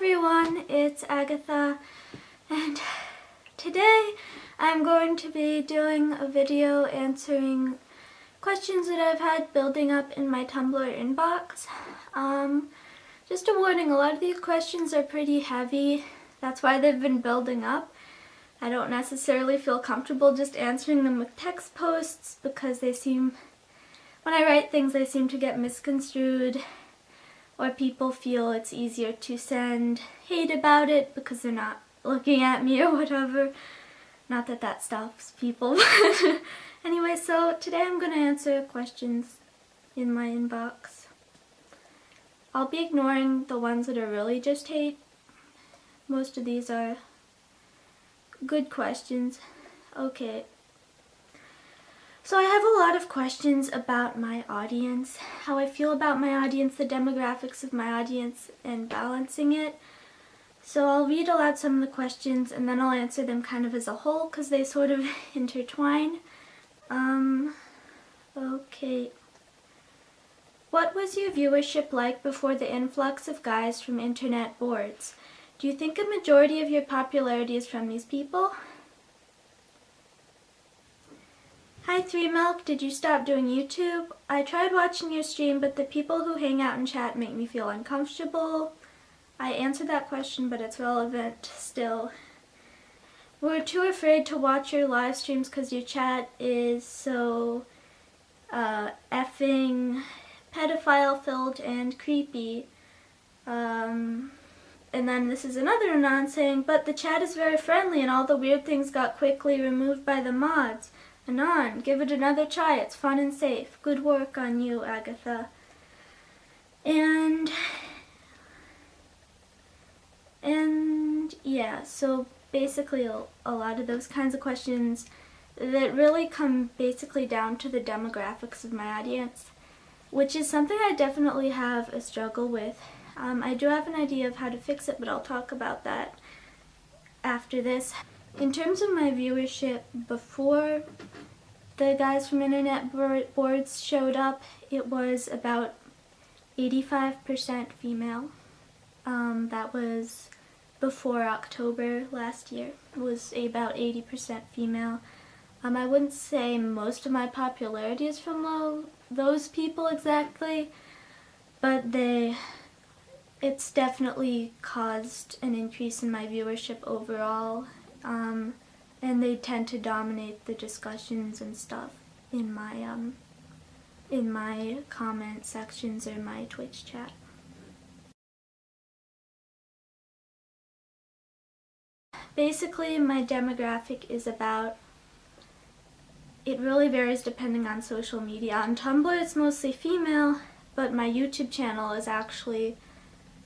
everyone, it's Agatha, and today I'm going to be doing a video answering questions that I've had building up in my Tumblr inbox. Just a warning, a lot of these questions are pretty heavy. That's why they've been building up. I don't necessarily feel comfortable just answering them with text posts because when I write things, they seem to get misconstrued, or people feel it's easier to send hate about it because they're not looking at me or whatever. Not that that stops people. Anyway, so today I'm going to answer questions in my inbox. I'll be ignoring the ones that are really just hate. Most of these are good questions. Okay. So I have a lot of questions about my audience, how I feel about my audience, the demographics of my audience, and balancing it. So I'll read aloud some of the questions and then I'll answer them kind of as a whole because they sort of intertwine. Okay. What was your viewership like before the influx of guys from internet boards? Do you think a majority of your popularity is from these people? Hi 3Milk, did you stop doing YouTube? I tried watching your stream, but the people who hang out and chat make me feel uncomfortable. I answered that question, but it's relevant still. We're too afraid to watch your live streams because your chat is so effing pedophile-filled and creepy. And then this is another Anon saying, but the chat is very friendly and all the weird things got quickly removed by the mods. Anon, give it another try. It's fun and safe. Good work on you, Agatha. And yeah, so basically a lot of those kinds of questions that really come basically down to the demographics of my audience, which is something I definitely have a struggle with. I do have an idea of how to fix it, but I'll talk about that after this. In terms of my viewership before the guys from internet boards showed up, it was about 85% female. That was before October last year. It was about 80% female. I wouldn't say most of my popularity is from those people exactly, but it's definitely caused an increase in my viewership overall. And they tend to dominate the discussions and stuff in my comment sections or my Twitch chat. Basically, my demographic is it really varies depending on social media. On Tumblr, it's mostly female, but my YouTube channel is actually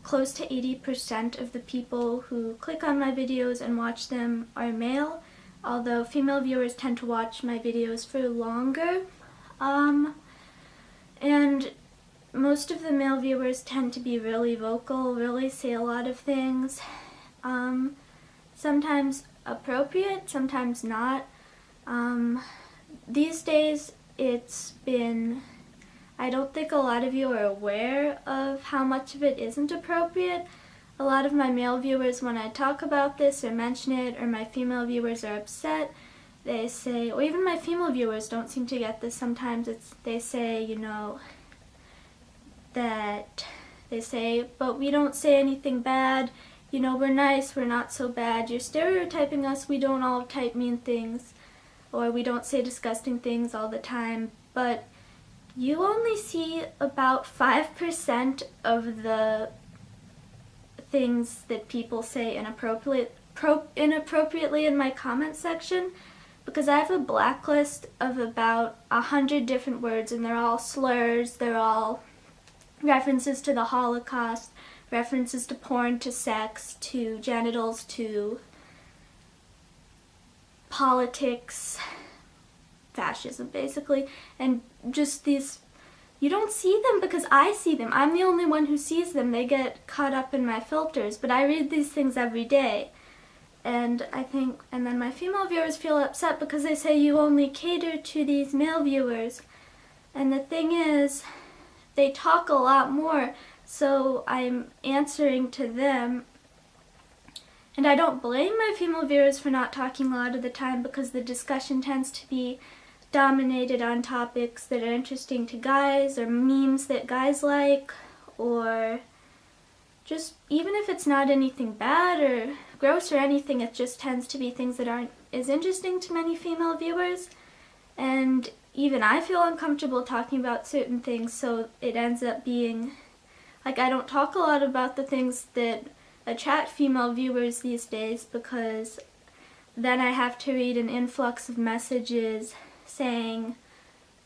close to 80% of the people who click on my videos and watch them are male, although female viewers tend to watch my videos for longer. And most of the male viewers tend to be really vocal, really say a lot of things. Sometimes appropriate, sometimes not. These days I don't think a lot of you are aware of how much of it isn't appropriate. A lot of my male viewers, when I talk about this or mention it, or my female viewers are upset, they say, or even my female viewers don't seem to get this sometimes, they say, but we don't say anything bad, we're nice, we're not so bad, you're stereotyping us, we don't all type mean things, or we don't say disgusting things all the time, but you only see about 5% of the things that people say inappropriately in my comment section, because I have a blacklist of about 100 different words, and they're all slurs, they're all references to the Holocaust, references to porn, to sex, to genitals, to politics, fascism basically, and just these, you don't see them because I see them. I'm the only one who sees them. They get caught up in my filters, but I read these things every day. And then my female viewers feel upset because they say you only cater to these male viewers. And the thing is, they talk a lot more, so I'm answering to them And I don't blame my female viewers for not talking a lot of the time, because the discussion tends to be dominated on topics that are interesting to guys, or memes that guys like, or just even if it's not anything bad or gross or anything, it just tends to be things that aren't as interesting to many female viewers. And even I feel uncomfortable talking about certain things, so it ends up being like I don't talk a lot about the things that attract female viewers these days, because then I have to read an influx of messages saying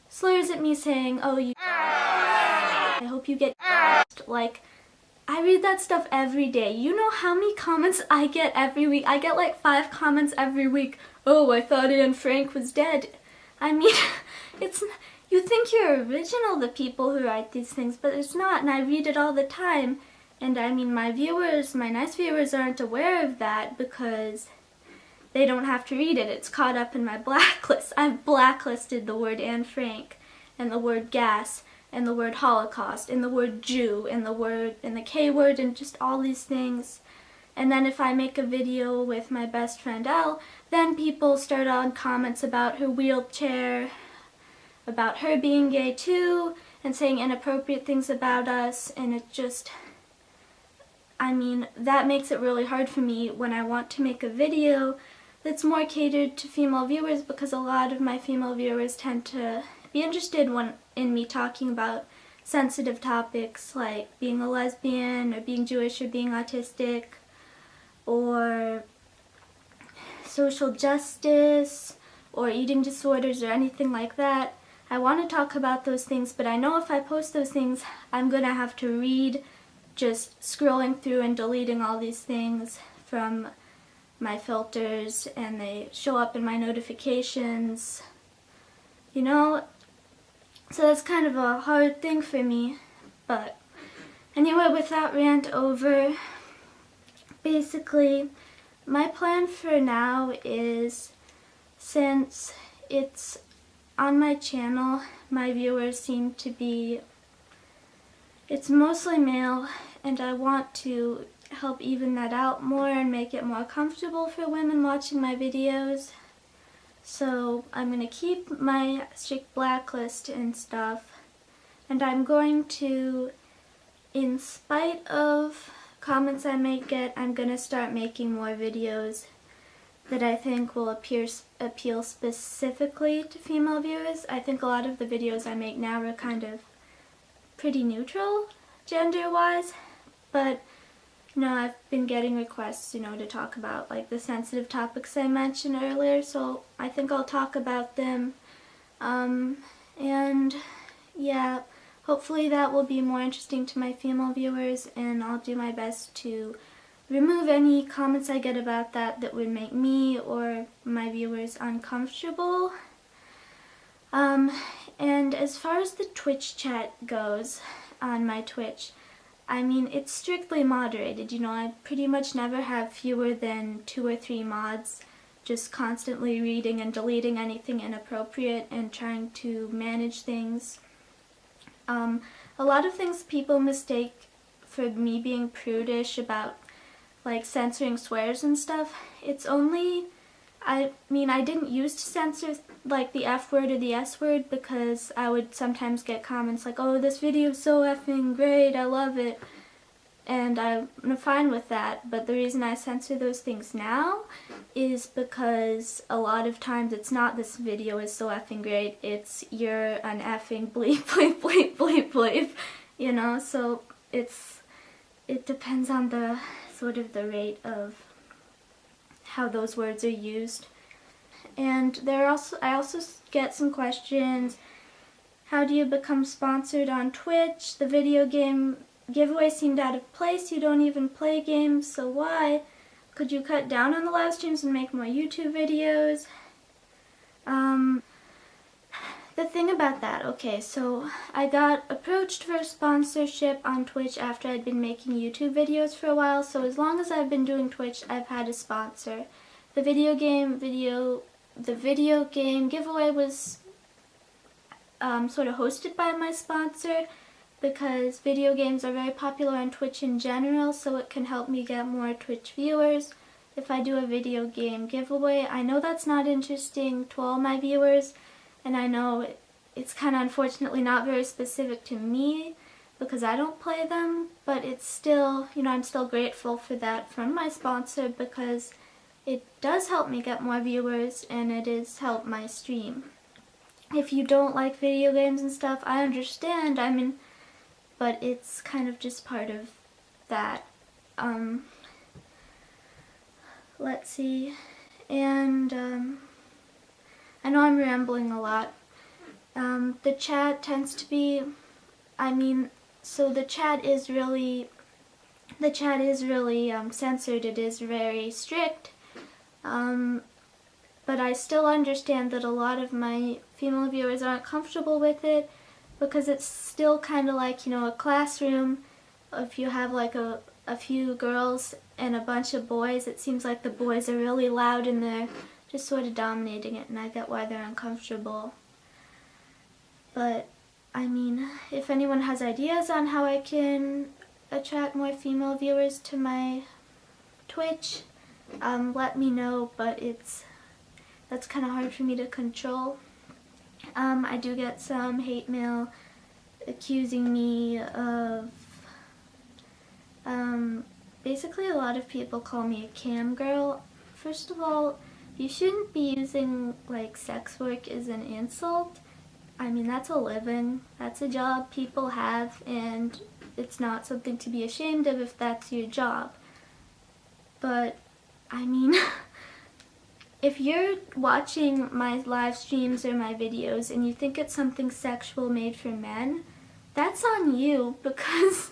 slurs at me, saying, "Oh, you I hope you get like." I read that stuff every day. You know how many comments I get every week? I get like 5 comments every week. "Oh, I thought Anne Frank was dead." I mean, you think you're original, the people who write these things, but it's not, and I read it all the time. And I mean, my viewers, my nice viewers, aren't aware of that because they don't have to read it. It's caught up in my blacklist. I've blacklisted the word Anne Frank, and the word gas, and the word Holocaust, and the word Jew, and the K word, and just all these things. And then if I make a video with my best friend Elle, then people start on comments about her wheelchair, about her being gay too, and saying inappropriate things about us, and it just, I mean, that makes it really hard for me when I want to make a video that's more catered to female viewers, because a lot of my female viewers tend to be interested in me talking about sensitive topics like being a lesbian, or being Jewish, or being autistic, or social justice, or eating disorders, or anything like that. I want to talk about those things, but I know if I post those things, I'm going to have to read just scrolling through and deleting all these things from my filters, and they show up in my notifications, you know? So that's kind of a hard thing for me. But anyway, with that rant over, basically my plan for now is, since it's on my channel, my viewers seem to be, it's mostly male, and I want to help even that out more and make it more comfortable for women watching my videos. So I'm going to keep my strict blacklist and stuff, and I'm going to, in spite of comments I may get, I'm going to start making more videos that I think will appeal specifically to female viewers. I think a lot of the videos I make now are kind of pretty neutral gender-wise, but no, I've been getting requests, to talk about like the sensitive topics I mentioned earlier, so I think I'll talk about them. And yeah, hopefully that will be more interesting to my female viewers, and I'll do my best to remove any comments I get about that would make me or my viewers uncomfortable. And as far as the Twitch chat goes on my Twitch, I mean, it's strictly moderated, I pretty much never have fewer than 2 or 3 mods just constantly reading and deleting anything inappropriate and trying to manage things. A lot of things people mistake for me being prudish about, like, censoring swears and stuff. It's only, I didn't used to censor like the F word or the S word, because I would sometimes get comments like, "Oh, this video is so effing great, I love it." And I'm fine with that, but the reason I censor those things now is because a lot of times it's not "this video is so effing great," it's "you're an effing bleep bleep bleep bleep bleep," so it depends on the sort of the rate of how those words are used. And I also get some questions. How do you become sponsored on Twitch? The video game giveaway seemed out of place. You don't even play games, so why? Could you cut down on the live streams and make more YouTube videos? The thing about that, okay, so I got approached for a sponsorship on Twitch after I'd been making YouTube videos for a while, so as long as I've been doing Twitch, I've had a sponsor. The video game giveaway was sort of hosted by my sponsor, because video games are very popular on Twitch in general, so it can help me get more Twitch viewers. if I do a video game giveaway. I know that's not interesting to all my viewers, and I know it's kind of unfortunately not very specific to me because I don't play them, but it's still, you know, I'm still grateful for that from my sponsor because it does help me get more viewers and it has helped my stream. If you don't like video games and stuff, I understand, I mean, but it's kind of just part of that. Let's see, and I know I'm rambling a lot. The chat tends to be, so the chat is really censored. It is very strict, but I still understand that a lot of my female viewers aren't comfortable with it because it's still kind of like, you know, a classroom. If you have like a few girls and a bunch of boys, it seems like the boys are really loud and they're just sort of dominating it, and I get why they're uncomfortable. But I mean, if anyone has ideas on how I can attract more female viewers to my Twitch, let me know, but that's kind of hard for me to control. I do get some hate mail accusing me of, basically a lot of people call me a cam girl. First of all, you shouldn't be using like sex work as an insult. I mean, that's a living, that's a job people have, and it's not something to be ashamed of if that's your job. But, I mean, if you're watching my live streams or my videos and you think it's something sexual made for men, that's on you, because,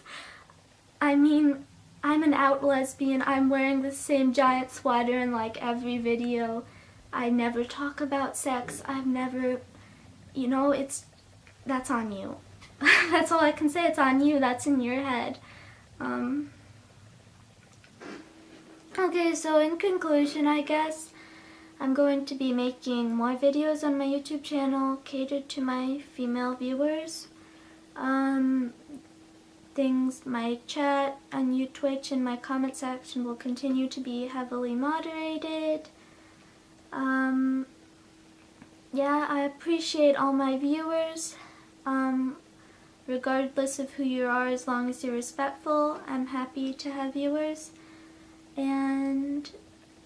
I mean, I'm an out lesbian. I'm wearing the same giant sweater in like every video. I never talk about sex. I've never, you know, that's on you. That's all I can say. It's on you. That's in your head. Okay, so in conclusion, I guess I'm going to be making more videos on my YouTube channel catered to my female viewers. My chat on Twitch and my comment section will continue to be heavily moderated. Yeah, I appreciate all my viewers, regardless of who you are, as long as you're respectful. I'm happy to have viewers, and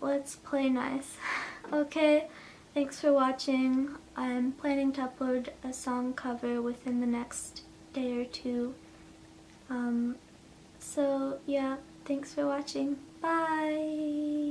let's play nice. Okay, thanks for watching. I'm planning to upload a song cover within the next day or two. So yeah, thanks for watching. Bye!